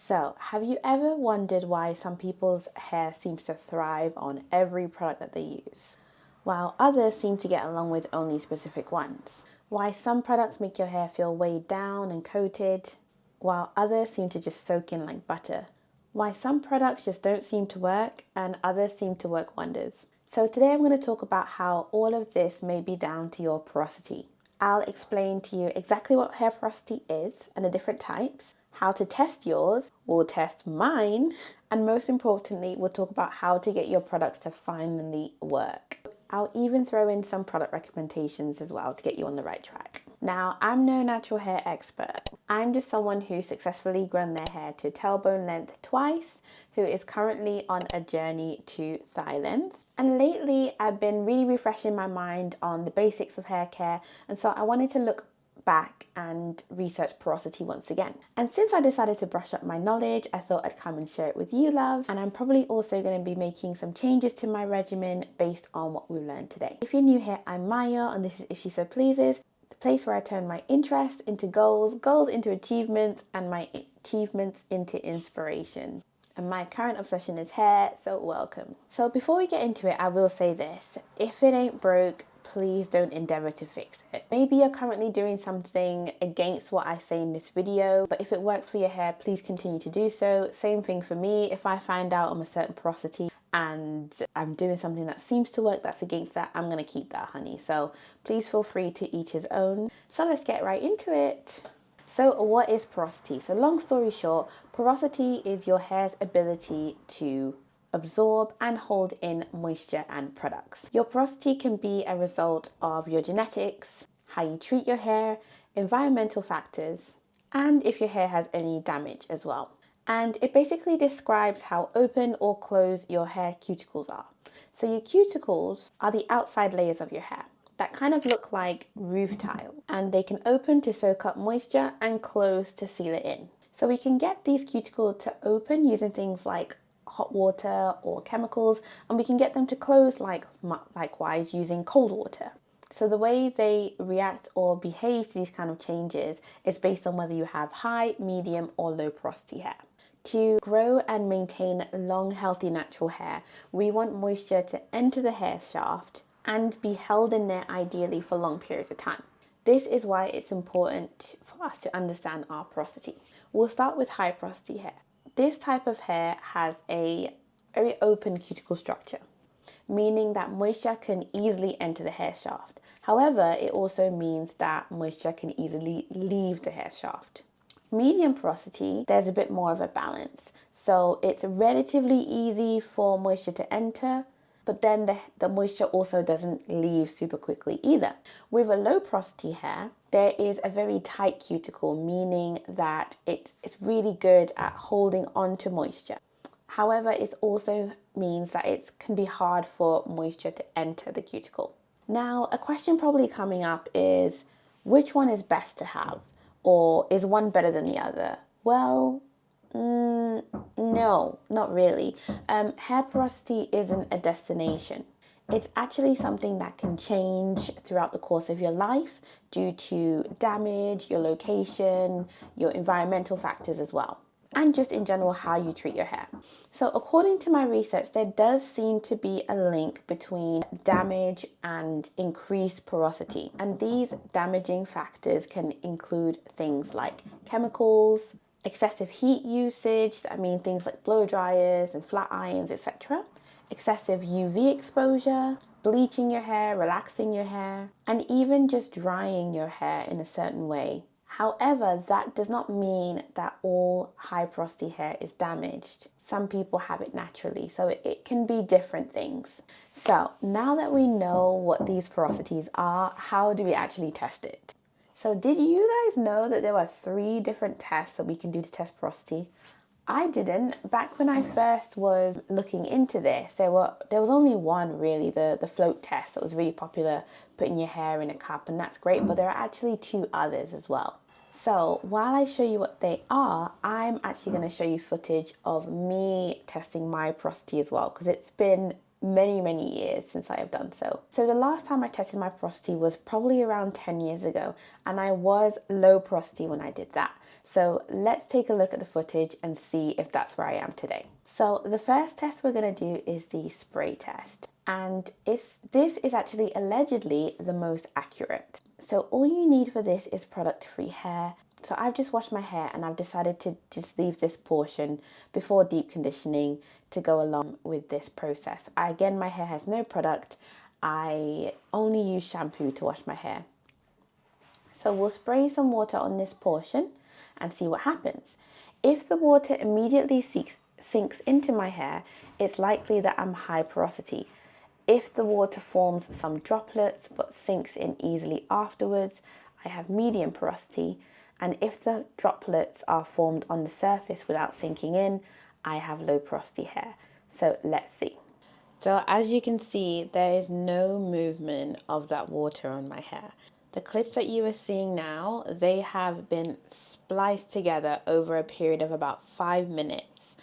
So, have you ever wondered why some people's hair seems to thrive on every product that they use, while others seem to get along with only specific ones? Why some products make your hair feel weighed down and coated, while others seem to just soak in like butter? Why some products just don't seem to work and others seem to work wonders? So today I'm going to talk about how all of this may be down to your porosity. I'll explain to you exactly what hair porosity is and the different types, how to test yours, we'll test mine, and most importantly, we'll talk about how to get your products to finally work. I'll even throw in some product recommendations as well to get you on the right track. Now, I'm no natural hair expert. I'm just someone who successfully grown their hair to tailbone length twice, who is currently on a journey to thigh length. And lately, I've been really refreshing my mind on the basics of hair care, and so I wanted to look back and research porosity once again. And since I decided to brush up my knowledge, I thought I'd come and share it with you, loves. And I'm probably also going to be making some changes to my regimen based on what we've learned today. If you're new here, I'm Maya, and this is If She So Pleases, the place where I turn my interests into goals, goals into achievements, and my achievements into inspiration. And my current obsession is hair, so welcome. So before we get into it, I will say this: if it ain't broke, please don't endeavor to fix it. Maybe you're currently doing something against what I say in this video, but if it works for your hair, please continue to do so. Same thing for me. If I find out I'm a certain porosity and I'm doing something that seems to work that's against that, I'm gonna keep that, honey. So please feel free to each his own. So let's get right into it. So what is porosity? So long story short, porosity is your hair's ability to absorb and hold in moisture and products. Your porosity can be a result of your genetics, how you treat your hair, environmental factors, and if your hair has any damage as well. And it basically describes how open or closed your hair cuticles are. So your cuticles are the outside layers of your hair that kind of look like roof tile, and they can open to soak up moisture and close to seal it in. So we can get these cuticles to open using things like hot water or chemicals, and we can get them to close likewise using cold water. So the way they react or behave to these kind of changes is based on whether you have high, medium, or low porosity hair. To grow and maintain long, healthy, natural hair, we want moisture to enter the hair shaft and be held in there ideally for long periods of time. This is why it's important for us to understand our porosity. We'll start with high porosity hair. This type of hair has a very open cuticle structure, meaning that moisture can easily enter the hair shaft. However, it also means that moisture can easily leave the hair shaft. Medium porosity, there's a bit more of a balance. So it's relatively easy for moisture to enter, but then the moisture also doesn't leave super quickly either. With a low porosity hair, there is a very tight cuticle, meaning that it's really good at holding on to moisture. However, it also means that it can be hard for moisture to enter the cuticle. Now, a question probably coming up is, which one is best to have? Or is one better than the other? Well, no, not really. Hair porosity isn't a destination. It's actually something that can change throughout the course of your life due to damage, your location, your environmental factors as well, and just in general how you treat your hair. So according to my research, there does seem to be a link between damage and increased porosity. And these damaging factors can include things like chemicals, excessive heat usage, I mean things like blow dryers and flat irons, etc. Excessive UV exposure, bleaching your hair, relaxing your hair, and even just drying your hair in a certain way. However, that does not mean that all high porosity hair is damaged. Some people have it naturally, so it can be different things. So now that we know what these porosities are, how do we actually test it? So did you guys know that there were 3 different tests that we can do to test porosity? I didn't. Back when I first was looking into this, there was only one really, the float test that was really popular, putting your hair in a cup, and that's great, but there are actually 2 others as well. So while I show you what they are, I'm actually going to show you footage of me testing my porosity as well, because it's been many years since I have done so. So the last time I tested my porosity was probably around 10 years ago, and I was low porosity when I did that. So let's take a look at the footage and see if that's where I am today. So the first test we're going to do is the spray test. And this is actually allegedly the most accurate. So all you need for this is product-free hair. So I've just washed my hair and I've decided to just leave this portion before deep conditioning to go along with this process. Again, my hair has no product. I only use shampoo to wash my hair. So we'll spray some water on this portion and see what happens. If the water immediately sinks into my hair, it's likely that I'm high porosity. If the water forms some droplets but sinks in easily afterwards, I have medium porosity. And if the droplets are formed on the surface without sinking in, I have low porosity hair. So let's see. So as you can see, there is no movement of that water on my hair. The clips that you are seeing now, they have been spliced together over a period of about 5 minutes.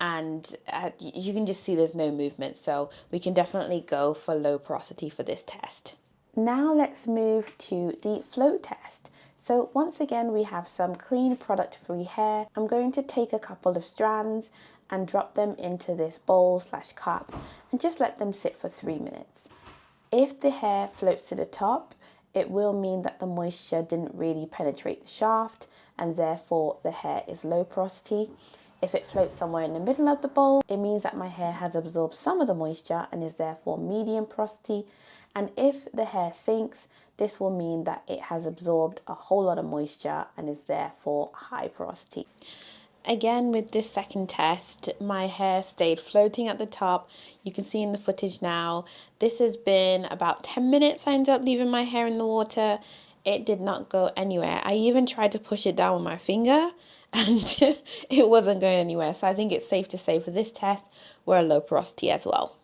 And you can just see there's no movement. So we can definitely go for low porosity for this test. Now let's move to the float test. So once again, we have some clean product-free hair. I'm going to take a couple of strands and drop them into this bowl/cup and just let them sit for 3 minutes. If the hair floats to the top, it will mean that the moisture didn't really penetrate the shaft and therefore the hair is low porosity. If it floats somewhere in the middle of the bowl, it means that my hair has absorbed some of the moisture and is therefore medium porosity. And if the hair sinks, this will mean that it has absorbed a whole lot of moisture and is therefore high porosity. Again, with this second test, my hair stayed floating at the top. You can see in the footage now, this has been about 10 minutes I ended up leaving my hair in the water. It did not go anywhere. I even tried to push it down with my finger and it wasn't going anywhere. So I think it's safe to say for this test, we're low porosity as well.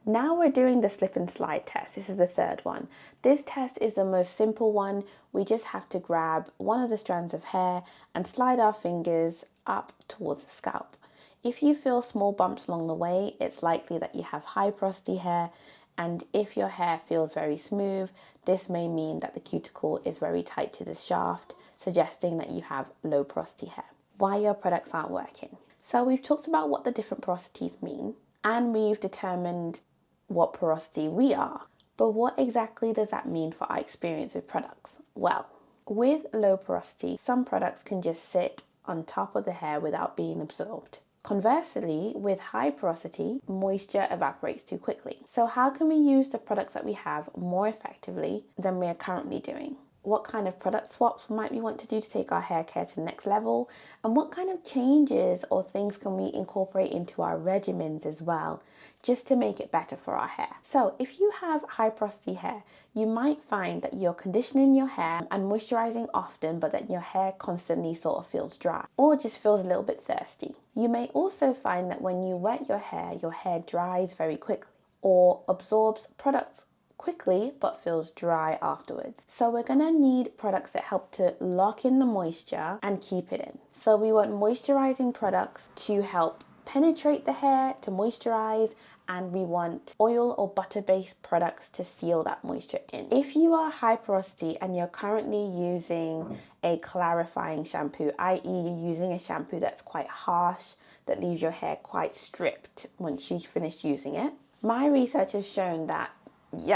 Now we're doing the slip and slide test. This is the third one. This test is the most simple one. We just have to grab one of the strands of hair and slide our fingers up towards the scalp. If you feel small bumps along the way, it's likely that you have high porosity hair. And if your hair feels very smooth, this may mean that the cuticle is very tight to the shaft, suggesting that you have low porosity hair. Why your products aren't working. So we've talked about what the different porosities mean, and we've determined what porosity we are. But what exactly does that mean for our experience with products? Well, with low porosity, some products can just sit on top of the hair without being absorbed. Conversely, with high porosity, moisture evaporates too quickly. So how can we use the products that we have more effectively than we are currently doing? What kind of product swaps might we want to do to take our hair care to the next level? And what kind of changes or things can we incorporate into our regimens as well, just to make it better for our hair? So if you have high porosity hair, you might find that you're conditioning your hair and moisturizing often, but that your hair constantly sort of feels dry or just feels a little bit thirsty. You may also find that when you wet your hair dries very quickly or absorbs products quickly but feels dry afterwards. So we're gonna need products that help to lock in the moisture and keep it in. So we want moisturizing products to help penetrate the hair, to moisturize, and we want oil or butter-based products to seal that moisture in. If you are high porosity and you're currently using a clarifying shampoo, i.e. you're using a shampoo that's quite harsh, that leaves your hair quite stripped once you've finished using it, my research has shown that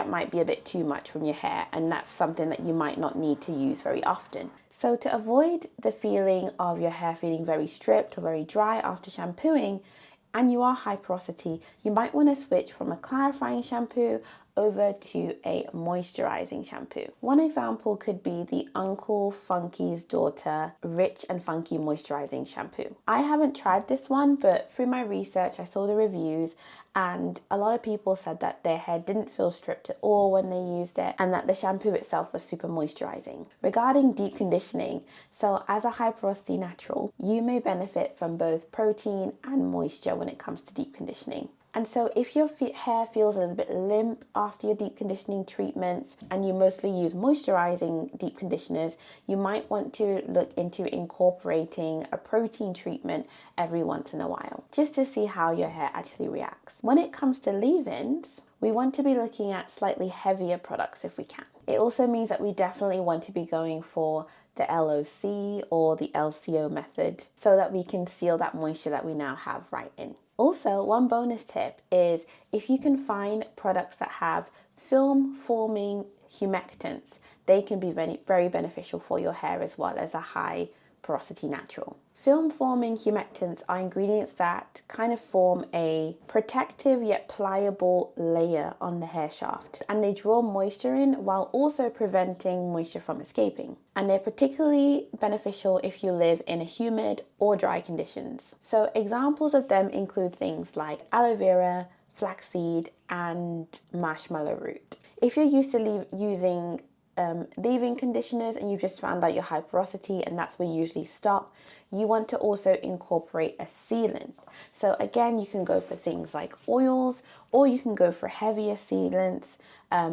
might be a bit too much from your hair, and that's something that you might not need to use very often. So to avoid the feeling of your hair feeling very stripped or very dry after shampooing, and you are high porosity, you might want to switch from a clarifying shampoo over to a moisturizing shampoo. One example could be the Uncle Funky's Daughter Rich and Funky Moisturizing Shampoo. I haven't tried this one, but through my research, I saw the reviews and a lot of people said that their hair didn't feel stripped at all when they used it and that the shampoo itself was super moisturizing. Regarding deep conditioning, so as a high porosity natural, you may benefit from both protein and moisture when it comes to deep conditioning. And so if your hair feels a little bit limp after your deep conditioning treatments and you mostly use moisturizing deep conditioners, you might want to look into incorporating a protein treatment every once in a while, just to see how your hair actually reacts. When it comes to leave-ins, we want to be looking at slightly heavier products if we can. It also means that we definitely want to be going for the LOC or the LCO method so that we can seal that moisture that we now have right in. Also, one bonus tip is if you can find products that have film-forming humectants, they can be very, very beneficial for your hair as well as a high porosity natural. Film-forming humectants are ingredients that kind of form a protective yet pliable layer on the hair shaft, and they draw moisture in while also preventing moisture from escaping. And they're particularly beneficial if you live in humid or dry conditions. So examples of them include things like aloe vera, flaxseed, and marshmallow root. If you're used to using leave-in conditioners and you've just found out your high porosity and that's where you usually stop, you want to also incorporate a sealant. So again, you can go for things like oils, or you can go for heavier sealants,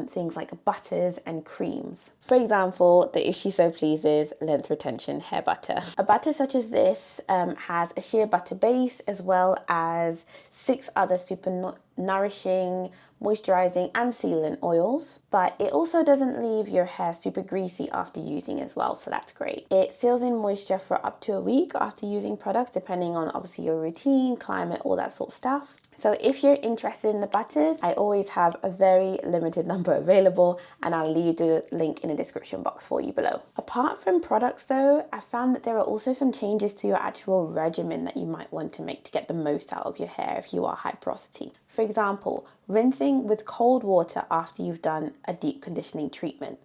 things like butters and creams. For example, the Is She So Pleases Length Retention Hair Butter. A butter such as this has a shea butter base as well as 6 other super nourishing, moisturizing and sealant oils, but it also doesn't leave your hair super greasy after using as well, so that's great. It seals in moisture for up to a week after using products, depending on obviously your routine, climate, all that sort of stuff. So if you're interested in the butters, I always have a very limited number available, and I'll leave the link in the description box for you below. Apart from products though, I found that there are also some changes to your actual regimen that you might want to make to get the most out of your hair if you are high porosity. For example, rinsing with cold water after you've done a deep conditioning treatment.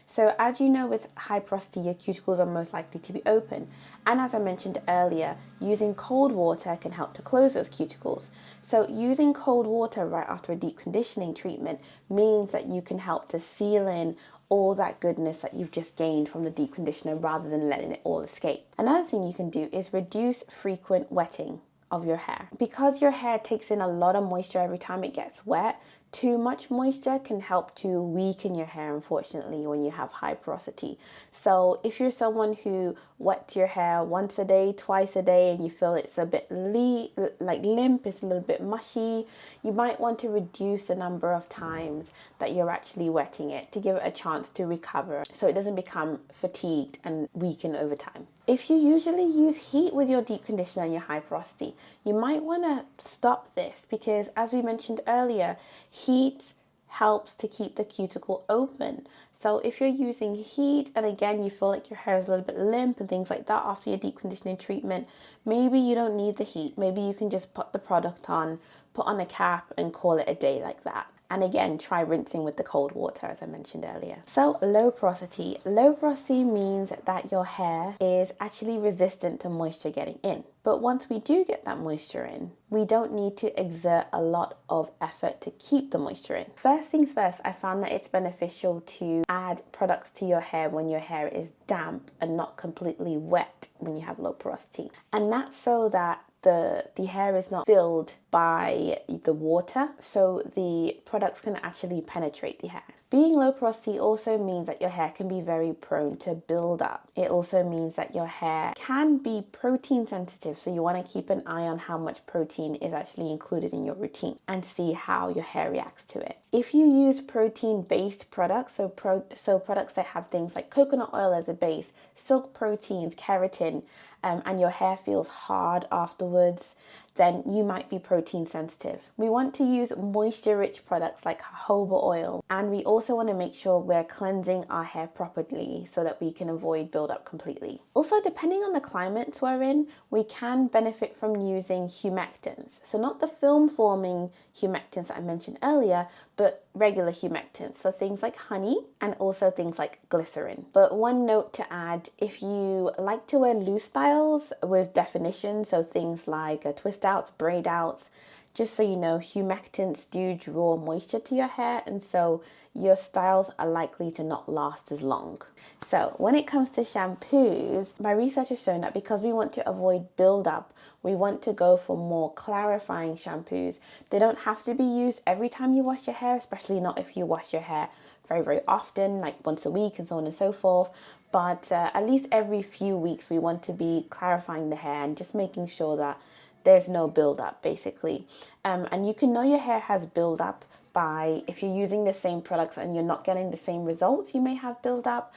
So as you know, with high porosity, your cuticles are most likely to be open. And as I mentioned earlier, using cold water can help to close those cuticles. So using cold water right after a deep conditioning treatment means that you can help to seal in all that goodness that you've just gained from the deep conditioner rather than letting it all escape. Another thing you can do is reduce frequent wetting of your hair. Because your hair takes in a lot of moisture every time it gets wet, too much moisture can help to weaken your hair, unfortunately, when you have high porosity. So if you're someone who wets your hair once a day, twice a day, and you feel it's a bit limp, it's a little bit mushy, you might want to reduce the number of times that you're actually wetting it to give it a chance to recover so it doesn't become fatigued and weaken over time. If you usually use heat with your deep conditioner and your high porosity, you might want to stop this because, as we mentioned earlier, heat helps to keep the cuticle open. So if you're using heat and again you feel like your hair is a little bit limp and things like that after your deep conditioning treatment, maybe you don't need the heat. Maybe you can just put the product on, put on a cap and call it a day like that. And again, try rinsing with the cold water, as I mentioned earlier. So low porosity. Low porosity means that your hair is actually resistant to moisture getting in. But once we do get that moisture in, we don't need to exert a lot of effort to keep the moisture in. First things first, I found that it's beneficial to add products to your hair when your hair is damp and not completely wet when you have low porosity. And that's so that the hair is not filled by the water, so the products can actually penetrate the hair. Being low porosity also means that your hair can be very prone to build up. It also means that your hair can be protein sensitive, so you want to keep an eye on how much protein is actually included in your routine and see how your hair reacts to it. If you use protein-based products, so products that have things like coconut oil as a base, silk proteins, keratin, and your hair feels hard afterwards, then you might be protein sensitive. We want to use moisture-rich products like jojoba oil, and we also want to make sure we're cleansing our hair properly so that we can avoid buildup completely. Also, depending on the climates we're in, we can benefit from using humectants. So not the film-forming humectants that I mentioned earlier, but regular humectants. So things like honey and also things like glycerin. But one note to add, if you like to wear loose style styles with definition, so things like twist outs, braid outs. Just so you know, humectants do draw moisture to your hair, and so your styles are likely to not last as long. So when it comes to shampoos, my research has shown that because we want to avoid buildup, we want to go for more clarifying shampoos. They don't have to be used every time you wash your hair, especially not if you wash your hair very, very often, like once a week and so on and so forth. But at least every few weeks, we want to be clarifying the hair and just making sure that there's no buildup, basically. And you can know your hair has buildup by, if you're using the same products and you're not getting the same results, you may have buildup.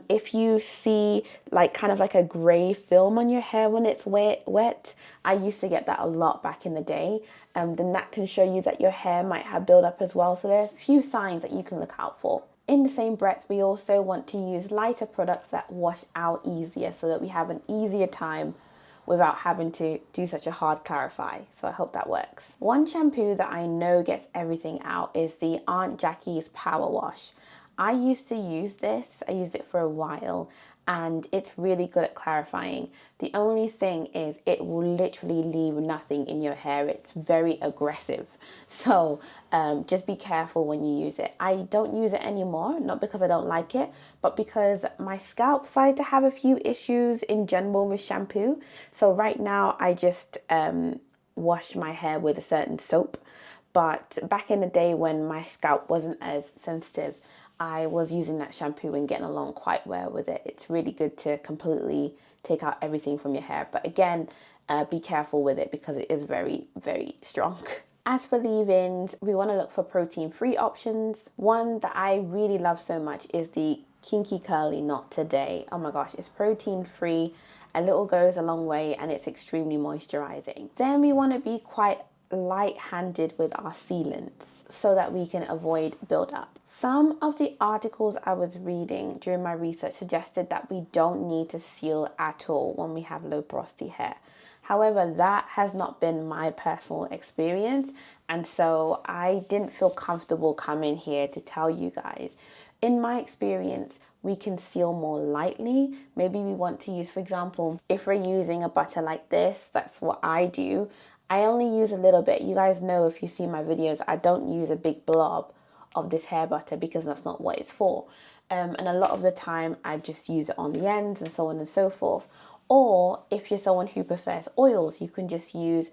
If you see like kind of like a gray film on your hair when it's wet, I used to get that a lot back in the day. Then that can show you that your hair might have buildup as well. So there are a few signs that you can look out for. In the same breath, we also want to use lighter products that wash out easier so that we have an easier time without having to do such a hard clarify. So I hope that works. One shampoo that I know gets everything out is the Aunt Jackie's Power Wash. I used to use this, I used it for a while, and it's really good at clarifying. The only thing is it will literally leave nothing in your hair. It's very aggressive. So just be careful when you use it. I don't use it anymore, not because I don't like it, but because my scalp started to have a few issues in general with shampoo. So right now I just wash my hair with a certain soap. But back in the day when my scalp wasn't as sensitive, I was using that shampoo and getting along quite well with it. It's really good to completely take out everything from your hair. But again, be careful with it because it is very, very strong. As for leave-ins, we want to look for protein-free options. One that I really love so much is the Kinky Curly Knot Today. Oh my gosh, it's protein-free. A little goes a long way and it's extremely moisturizing. Then we want to be quite light-handed with our sealants so that we can avoid buildup. Some of the articles I was reading during my research suggested that we don't need to seal at all when we have low porosity hair. However, that has not been my personal experience, and so I didn't feel comfortable coming here to tell you guys. In my experience, we can seal more lightly. Maybe we want to use, for example, if we're using a butter like this, that's what I do. I only use a little bit. You guys know if you see my videos, I don't use a big blob of this hair butter because that's not what it's for. And a lot of the time I just use it on the ends and so on and so forth. Or if you're someone who prefers oils, you can just use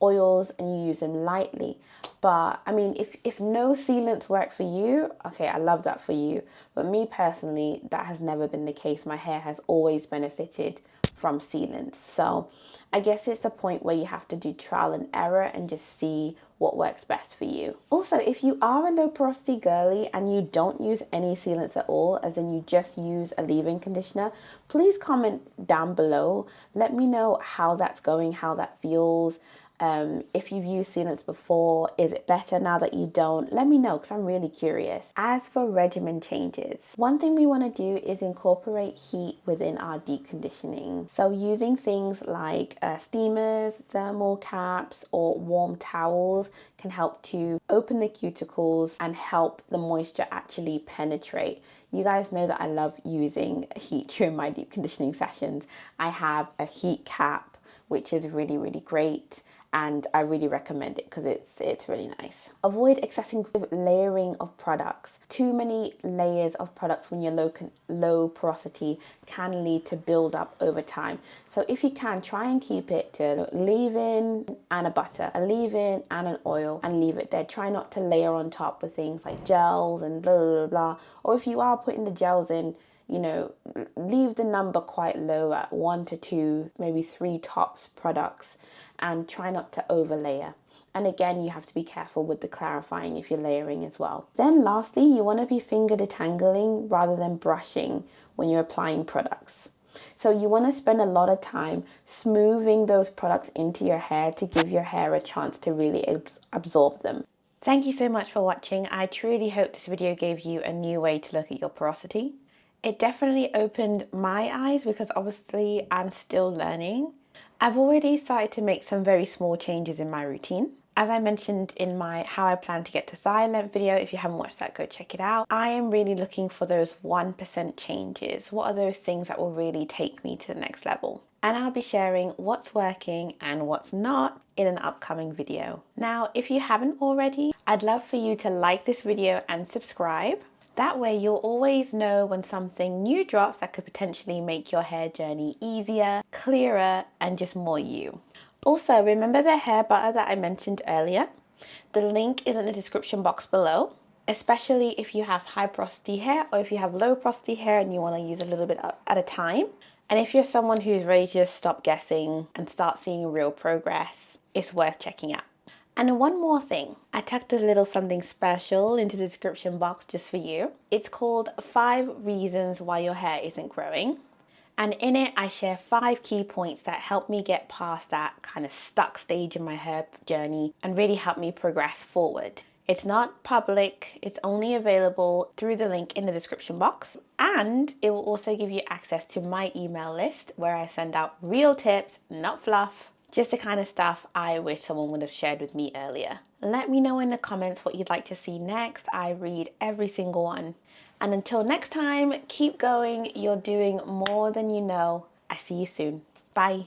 oils and you use them lightly. But I mean, if no sealants work for you, okay, I love that for you. But me personally, that has never been the case. My hair has always benefited from sealants. So I guess it's a point where you have to do trial and error and just see what works best for you. Also, if you are a low porosity girly and you don't use any sealants at all, as in you just use a leave-in conditioner, please comment down below. Let me know how that's going, how that feels. If you've used sealants before, is it better now that you don't? Let me know because I'm really curious. As for regimen changes, one thing we want to do is incorporate heat within our deep conditioning. So using things like steamers, thermal caps, or warm towels can help to open the cuticles and help the moisture actually penetrate. You guys know that I love using heat during my deep conditioning sessions. I have a heat cap, which is really, really great. And I really recommend it because it's really nice. Avoid excessive layering of products. Too many layers of products when you're low porosity can lead to buildup over time. So if you can, try and keep it to leave-in and a butter, a leave-in and an oil, and leave it there. Try not to layer on top with things like gels and blah, blah, blah. Or if you are putting the gels in, you know, leave the number quite low at 1 to 2, maybe 3 tops products, and try not to overlayer. And again, you have to be careful with the clarifying if you're layering as well. Then lastly, you want to be finger detangling rather than brushing when you're applying products. So you want to spend a lot of time smoothing those products into your hair to give your hair a chance to really absorb them. Thank you so much for watching. I truly hope this video gave you a new way to look at your porosity. It definitely opened my eyes because obviously I'm still learning. I've already started to make some very small changes in my routine. As I mentioned in my how I plan to get to thigh length video, if you haven't watched that, go check it out. I am really looking for those 1% changes. What are those things that will really take me to the next level? And I'll be sharing what's working and what's not in an upcoming video. Now, if you haven't already, I'd love for you to like this video and subscribe. That way you'll always know when something new drops that could potentially make your hair journey easier, clearer, and just more you. Also, remember the hair butter that I mentioned earlier? The link is in the description box below, especially if you have high porosity hair or if you have low porosity hair and you want to use a little bit at a time. And if you're someone who's ready to just stop guessing and start seeing real progress, it's worth checking out. And one more thing, I tucked a little something special into the description box just for you. It's called 5 Reasons Why Your Hair Isn't Growing. And in it, I share 5 key points that help me get past that kind of stuck stage in my hair journey and really help me progress forward. It's not public, it's only available through the link in the description box. And it will also give you access to my email list where I send out real tips, not fluff, just the kind of stuff I wish someone would have shared with me earlier. Let me know in the comments what you'd like to see next. I read every single one. And until next time, keep going. You're doing more than you know. I see you soon. Bye.